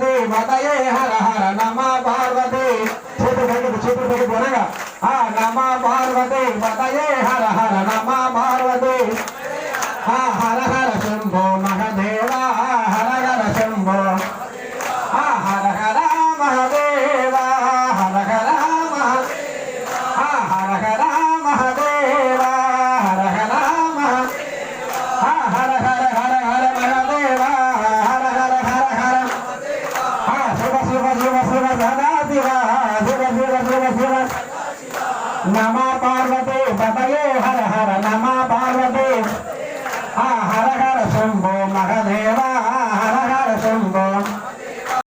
పార్వతి పతయే హర హర నమ పార్వతి చేతులు కొనగా నమ పార్వతి పతయే హర హర నమ పార్వతి హర హర శంభో మహదేవ హర హర శంభో హర హర మహదేవ హర హర హర హర మహదేవ హర హర హర హర హర హర మహదేవ హర హర హర హర శివ శివ శివ శివ సదా శివ శివ శివ శివ శివ నమ పార్వతి పతయే హర హర నమ